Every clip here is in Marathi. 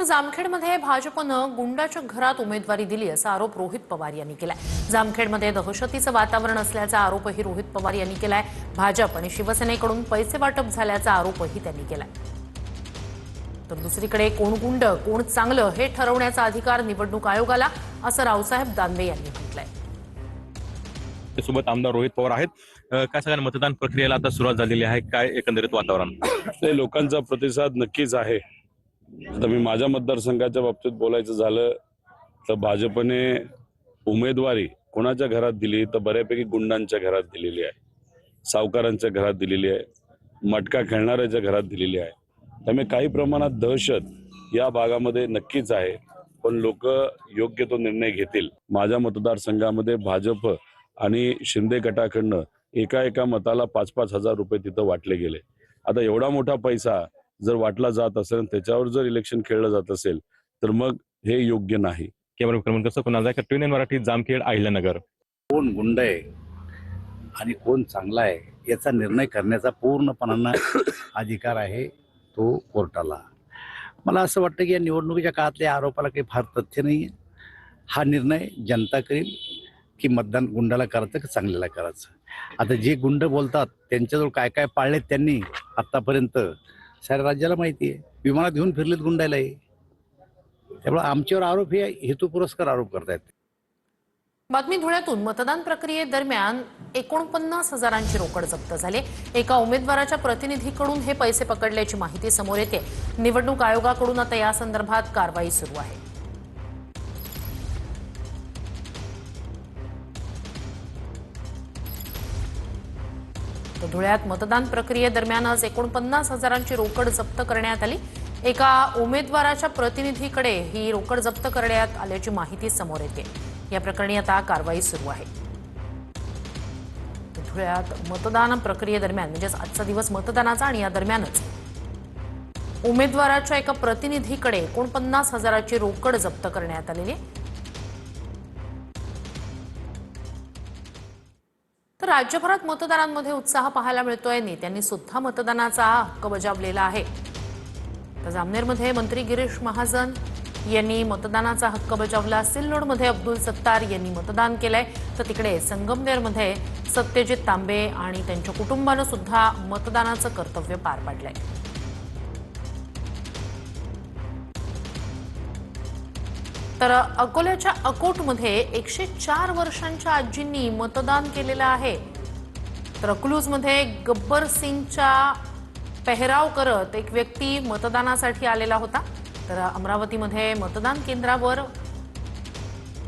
तर जामखेडमध्ये भाजपनं गुंडाच्या घरात उमेदवारी दिली असा आरोप रोहित पवार यांनी केलाय। जामखेडमध्ये दहशतीचं वातावरण असल्याचा आरोपही रोहित पवार यांनी केलाय। भाजप आणि शिवसेनेकडून पैसे वाटप झाल्याचा आरोपही त्यांनी केलाय। तर दुसरीकडे कोण गुंड कोण चांगलं हे ठरवण्याचा अधिकार निवडणूक आयोगाला, असं रावसाहेब दानवे यांनी म्हटलंय। सोबत आमदार रोहित पवार आहेत। काय सगळ्या मतदान प्रक्रियेला आता सुरुवात झालेली आहे, काय एकंदरीत वातावरण? लोकांचा प्रतिसाद नक्कीच आहे। आता मी माझ्या मतदारसंघाच्या बाबतीत बोलायचं झालं तर भाजपने उमेदवारी कोणाच्या घरात दिली तर बऱ्यापैकी गुंडांच्या घरात दिलेली आहे, सावकारांच्या घरात दिलेली आहे, मटका खेळणाऱ्याच्या घरात दिलेली आहे। त्यामुळे काही प्रमाणात दहशत या भागामध्ये नक्कीच आहे, पण लोक योग्य तो निर्णय घेतील। माझ्या मतदारसंघामध्ये भाजप आणि शिंदे गटाकडनं एका मताला 5-5 हजार रुपये तिथं वाटले गेले। आता एवढा मोठा पैसा जर वाटला जात असेल, त्याच्यावर जर इलेक्शन खेळलं जात असेल तर मग हे योग्य नाही। कॅमेरा क्रमांक कसं कोणाला आहे का ट्विन मराठी जामखेड अहिल्यानगर कोण गुंड आहे आणि कोण चांगला आहे याचा निर्णय करण्याचा पूर्णपणानं अधिकार आहे तो कोर्टाला। मला असं वाटतं की या निवडणुकीच्या काळातल्या आरोपाला काही फार तथ्य नाही आहे। हा निर्णय जनता करेल की मतदान गुंडाला करायचं की चांगल्याला करायचं। आता जे गुंड बोलतात त्यांच्याजवळ काय काय पाळलेत त्यांनी आतापर्यंत साऱ्या राज्याला माहिती आहे। विमानात घेऊन फिरलेत गुंडालाही। त्यामुळे आमच्यावर आरोप हे हेतुपुरस्कार आरोप करतायत। बातमी धुळ्यातून मतदान प्रक्रियेदरम्यान 49 हजारांची रोकड जप्त झाली। एका उमेदवाराच्या प्रतिनिधीकडून हे पैसे पकडल्याची माहिती समोर येते। निवडणूक आयोगाकडून आता या संदर्भात कारवाई सुरू आहे। धुळ्यात मतदान प्रक्रियेदरम्यान आज 49 हजारांची रोकड जप्त करण्यात आली। एका उमेदवाराच्या प्रतिनिधीकडे ही रोकड जप्त करण्यात आल्याची माहिती समोर येते। या प्रकरणी आता कारवाई सुरू आहे। धुळ्यात मतदान प्रक्रियेदरम्यान म्हणजे आजचा दिवस मतदानाचा आणि या दरम्यानच उमेदवाराच्या एका प्रतिनिधीकडे 49 हजाराची रोकड जप्त करण्यात आलेली। तर राज्यभरात मतदारांमध्ये उत्साह पाहायला मिळतोय। नेत्यांनी सुद्धा मतदानाचा हक्क बजावलेला आहे। तर जामनेरमध्ये मंत्री गिरीश महाजन यांनी मतदानाचा हक्क बजावला। सिल्लोडमध्ये अब्दुल सत्तार यांनी मतदान केलंय, तर तिकडे संगमनेरमध्ये सत्यजित तांबे आणि त्यांच्या कुटुंबानं सुद्धा मतदानाचं कर्तव्य पार पाडलंय। तर अकोल्याच्या अकोटमध्ये 104 वर्षांच्या आजींनी मतदान केलेलं आहे। तर अकलूजमध्ये गब्बर सिंगचा पेहराव करत एक व्यक्ती मतदानासाठी आलेला होता। तर अमरावतीमध्ये मतदान केंद्रावर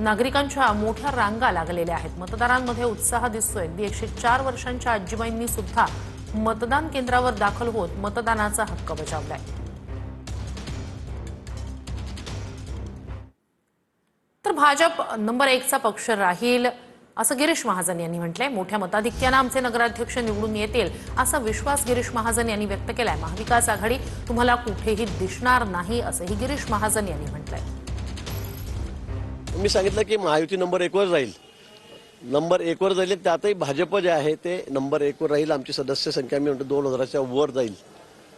नागरिकांच्या मोठ्या रांगा लागलेल्या आहेत। मतदारांमध्ये उत्साह दिसतोय। 104 वर्षांच्या आजीबाईंनी सुद्धा मतदान केंद्रावर दाखल होत मतदानाचा हक्क बजावलाय। तर भाजप नंबर 1 चा पक्ष राहील असं गिरीश महाजन यांनी म्हटलंय। मोठ्या मताधिक्यानं आमचे नगराध्यक्ष निवडून येतील असा विश्वास गिरीश महाजन यांनी व्यक्त केलाय। महाविकास आघाडी तुम्हाला कुठेही दिसणार नाही असंही गिरीश महाजन यांनी म्हटलंय। मी सांगितलं की महायुती नंबर 1 वर राहील, नंबर 1 वर जाईल। त्यातही भाजप जे आहे ते नंबर 1 वर राहील। आमची सदस्य संख्या मी म्हणतो 2000च्या वर जाईल।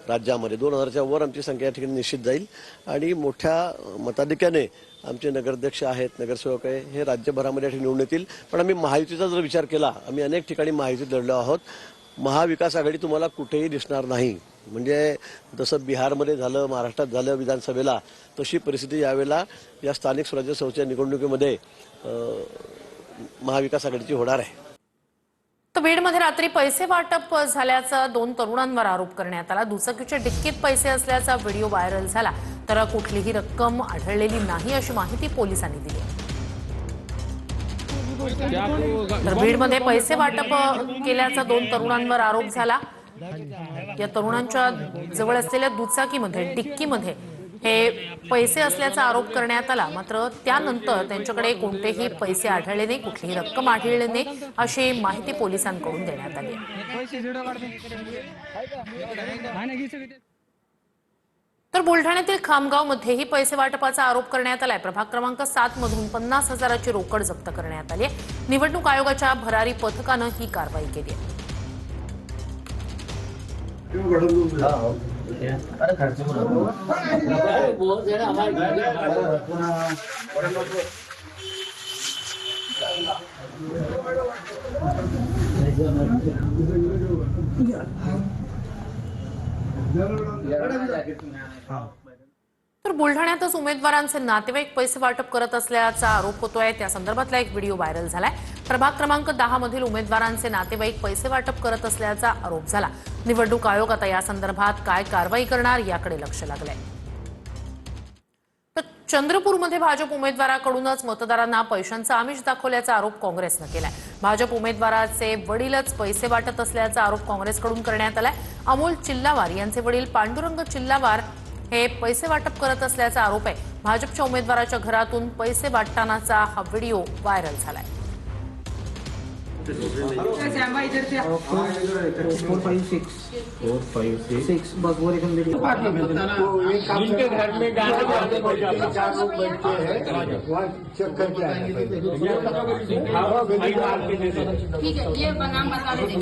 राज्यामध्ये 2000च्या वर आमची संख्या या ठिकाणी निश्चित जाईल आणि मोठ्या मताधिक्याने आमचे नगराध्यक्ष आहेत, नगरसेवक आहे, हे राज्यभरामध्ये निवडून येतील। पण आम्ही महायुतीचा जर विचार केला, आम्ही अनेक ठिकाणी महायुतीत लढलो आहोत। महाविकास आघाडी तुम्हाला कुठेही दिसणार नाही। म्हणजे जसं बिहारमध्ये झालं, महाराष्ट्रात झालं विधानसभेला, तशी परिस्थिती यावेळेला या स्थानिक स्वराज्य संस्थेच्या निवडणुकीमध्ये महाविकास आघाडीची होणार आहे। तर बीडमध्ये रात्री पैसे वाटप झाल्याचा 2 तरुणांवर आरोप करण्यात आला। दुचाकीच्या डिक्कीत पैसे असल्याचा व्हिडिओ व्हायरल झाला, तर कुठलीही रक्कम आढळलेली नाही अशी माहिती पोलिसांनी दिली। तर बीडमध्ये पैसे वाटप केल्याचा 2 तरुणांवर आरोप झाला। या तरुणांच्या जवळ असलेल्या दुचाकीमध्ये डिक्कीमध्ये हे पैसे असल्याचा आरोप करण्यात आला। मात्र त्यानंतर त्यांच्याकडे कोणतेही पैसे आढळले नाही, कुठलीही रक्कम आढळली नाही अशी माहिती पोलिसांकडून देण्यात आली। तर बुलढाण्यातील खामगावमध्येही पैसे वाटपाचा आरोप करण्यात आलाय। प्रभाग क्रमांक 7 मधून 50 हजाराची रोकड जप्त करण्यात आली आहे। निवडणूक आयोगाच्या भरारी पथकानं ही कारवाई केली आहे। तर बुलढाण्यातच उमेदवारांचे नातेवाईक पैसे वाटप करत असल्याचा आरोप होतोय. त्या संदर्भातला एक व्हिडिओ व्हायरल झालाय. प्रभाग क्रमांक 10 मधील उमेदवारांचे नातेवाईक पैसे वाटप करत असल्याचा आरोप झाला. निवडणूक आयोग आता या संदर्भात काय कारवाई करणार याकडे लक्ष लागलंय. तर चंद्रपूरमध्ये भाजप उमेदवाराकडूनच मतदारांना पैशांचं आमिष दाखवल्याचा आरोप काँग्रेसनं केलाय. भाजप उमेदवाराचे वडीलच पैसे वाटत असल्याचा आरोप काँग्रेसकडून करण्यात आलाय. अमोल चिल्लावार यांचे वडील पांडुरंग चिल्लावार हे पैसे वाटप करत असल्याचा आरोप आहे. भाजपच्या उमेदवाराच्या घरातून पैसे वाटतानाचा हा व्हिडिओ व्हायरल झालाय. 456 बस वो एकदम जिनके घर में गाना बजते हैं 4 लोग बैठते हैं वहाँ चेक करके आए ठीक है, ये नाम बता दीजिए।